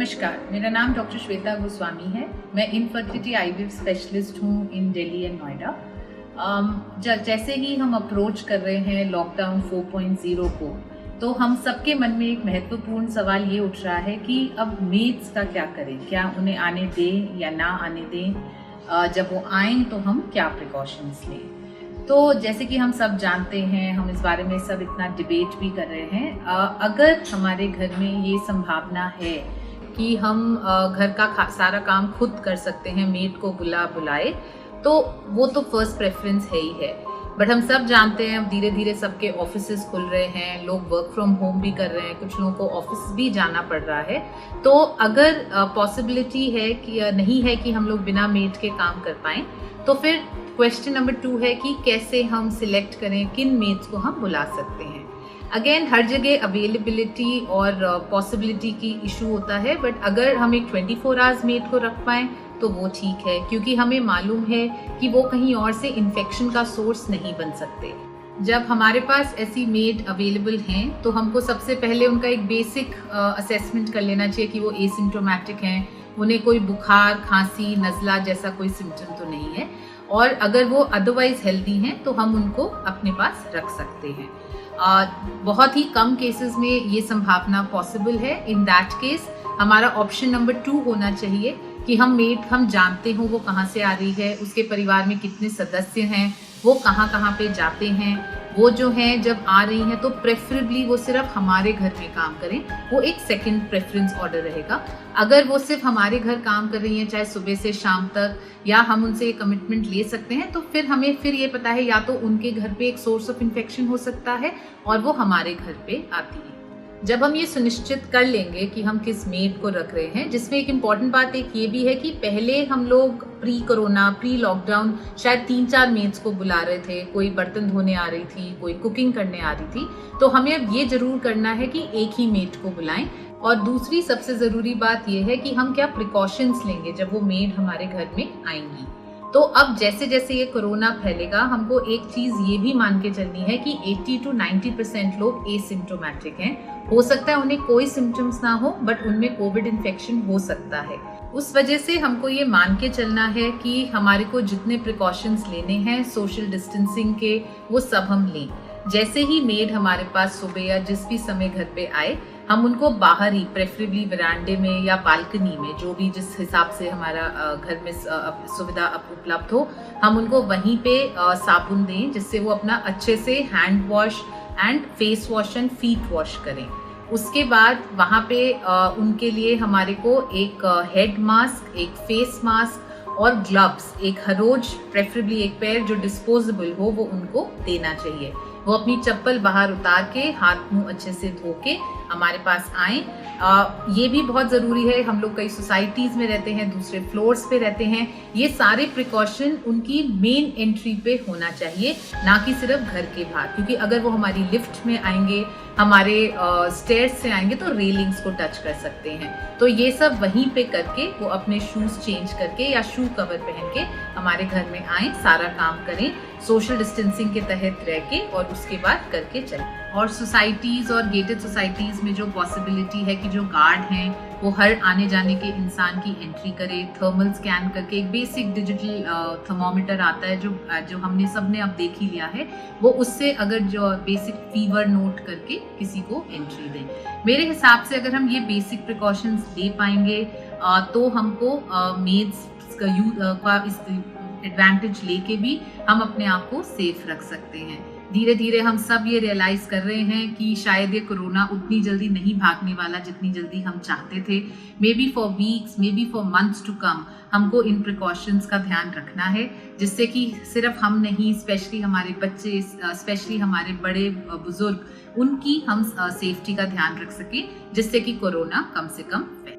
नमस्कार, मेरा नाम डॉक्टर श्वेता गोस्वामी है। मैं इनफर्टिलिटी आईवीएफ स्पेशलिस्ट हूँ इन दिल्ली एंड नोएडा। जैसे ही हम अप्रोच कर रहे हैं लॉकडाउन 4.0 को, तो हम सबके मन में एक महत्वपूर्ण सवाल ये उठ रहा है कि अब मेड्स का क्या करें, क्या उन्हें आने दें या ना आने दें, जब वो आएँ तो हम क्या प्रिकॉशंस लें। तो जैसे कि हम सब जानते हैं, हम इस बारे में सब इतना डिबेट भी कर रहे हैं, अगर हमारे घर में ये संभावना है कि हम घर का सारा काम खुद कर सकते हैं, मेड को बुलाए, तो वो तो फर्स्ट प्रेफरेंस है ही है। बट हम सब जानते हैं अब धीरे धीरे सबके ऑफिसेज खुल रहे हैं, लोग वर्क फ्रॉम होम भी कर रहे हैं, कुछ लोगों को ऑफिस भी जाना पड़ रहा है। तो अगर पॉसिबिलिटी है कि नहीं है कि हम लोग बिना मेड के काम कर पाएं, तो फिर क्वेश्चन नंबर 2 है कि कैसे हम सिलेक्ट करें किन मेड्स को हम बुला सकते हैं। अगेन हर जगह अवेलेबिलिटी और पॉसिबिलिटी की इशू होता है, बट अगर हम एक 24 आवर्स मेड को रख पाएं तो वो ठीक है, क्योंकि हमें मालूम है कि वो कहीं और से इन्फेक्शन का सोर्स नहीं बन सकते। जब हमारे पास ऐसी मेड अवेलेबल हैं तो हमको सबसे पहले उनका एक बेसिक असेसमेंट कर लेना चाहिए कि वो एसिम्प्टोमेटिक हैं, उन्हें कोई बुखार, खांसी, नज़ला जैसा कोई सिम्टम तो नहीं है, और अगर वो अदरवाइज हेल्दी हैं तो हम उनको अपने पास रख सकते हैं। बहुत ही कम केसेस में ये संभावना पॉसिबल है। इन दैट केस हमारा ऑप्शन नंबर 2 होना चाहिए कि हम जानते हो वो कहाँ से आ रही है, उसके परिवार में कितने सदस्य हैं, वो कहाँ कहाँ पे जाते हैं, वो जो हैं जब आ रही हैं तो प्रेफरेबली वो सिर्फ हमारे घर में काम करें, वो एक सेकंड प्रेफरेंस ऑर्डर रहेगा। अगर वो सिर्फ हमारे घर काम कर रही हैं, चाहे सुबह से शाम तक, या हम उनसे ये कमिटमेंट ले सकते हैं, तो फिर हमें ये पता है या तो उनके घर पे एक सोर्स ऑफ इन्फेक्शन हो सकता है और वो हमारे घर पे आती है। जब हम ये सुनिश्चित कर लेंगे कि हम किस मेड को रख रहे हैं, जिसमें एक इम्पॉर्टेंट बात एक ये भी है कि पहले हम लोग प्री कोरोना, प्री लॉकडाउन शायद 3-4 मेड्स को बुला रहे थे, कोई बर्तन धोने आ रही थी, कोई कुकिंग करने आ रही थी। तो हमें अब ये जरूर करना है कि एक ही मेड को बुलाएं। और दूसरी सबसे ज़रूरी बात यह है कि हम क्या प्रिकॉशंस लेंगे जब वो मेड हमारे घर में आएंगी। तो अब जैसे जैसे ये कोरोना फैलेगा, हमको एक चीज़ ये भी मान के चलनी है कि 80 to 90% लोग एसिम्प्टोमेटिक हैं। हो सकता है उन्हें कोई सिम्टम्स ना हो, बट उनमें कोविड इन्फेक्शन हो सकता है। उस वजह से हमको ये मान के चलना है कि हमारे को जितने प्रिकॉशंस लेने हैं सोशल डिस्टेंसिंग के, वो सब हम लें। जैसे ही मेड हमारे पास सुबह या जिस भी समय घर पे आए, हम उनको बाहर ही, प्रेफरेबली वरांडे में या बालकनी में, जो भी जिस हिसाब से हमारा घर में सुविधा उपलब्ध हो, हम उनको वहीं पे साबुन दें, जिससे वो अपना अच्छे से hand wash and face wash and feet wash करें। उसके बाद वहाँ पे उनके लिए हमारे को एक हेड मास्क, एक फेस मास्क और ग्लव्स, एक हर रोज प्रेफरेबली एक पेयर जो डिस्पोजेबल हो, वो उनको देना चाहिए। वो अपनी चप्पल बाहर उतार के, हाथ मुंह अच्छे से धो के हमारे पास आएं। ये भी बहुत ज़रूरी है, हम लोग कई सोसाइटीज़ में रहते हैं, दूसरे फ्लोर्स पे रहते हैं, ये सारे प्रिकॉशन उनकी मेन एंट्री पे होना चाहिए, ना कि सिर्फ घर के बाहर, क्योंकि अगर वो हमारी लिफ्ट में आएंगे, हमारे स्टेयर्स से आएंगे तो रेलिंग्स को टच कर सकते हैं। तो ये सब वहीं पे करके, वो अपने शूज़ चेंज करके या शू कवर पहन के हमारे घर में आएँ, सारा काम करें, सोशल डिस्टेंसिंग के तहत रह के, और उसके बाद करके चलें। और सोसाइटीज़ और गेटेड सोसाइटीज़ में जो पॉसिबिलिटी है कि जो गार्ड हैं वो हर आने जाने के इंसान की एंट्री करे, थर्मल स्कैन करके, एक बेसिक डिजिटल थर्मोमीटर आता है जो हमने सबने अब देख ही लिया है, वो उससे अगर जो बेसिक फीवर नोट करके किसी को एंट्री दें। मेरे हिसाब से अगर हम ये बेसिक प्रिकॉशंस ले पाएंगे, तो हमको मेड्स का इस एडवांटेज लेके भी हम अपने आप को सेफ रख सकते हैं। धीरे धीरे हम सब ये रियलाइज कर रहे हैं कि शायद ये कोरोना उतनी जल्दी नहीं भागने वाला जितनी जल्दी हम चाहते थे। Maybe for weeks, maybe for months to come हमको इन प्रिकॉशंस का ध्यान रखना है, जिससे कि सिर्फ हम नहीं, स्पेशली हमारे बच्चे, स्पेशली हमारे बड़े बुजुर्ग, उनकी हम सेफ्टी का ध्यान रख सकें, जिससे कि कोरोना कम से कम फैले।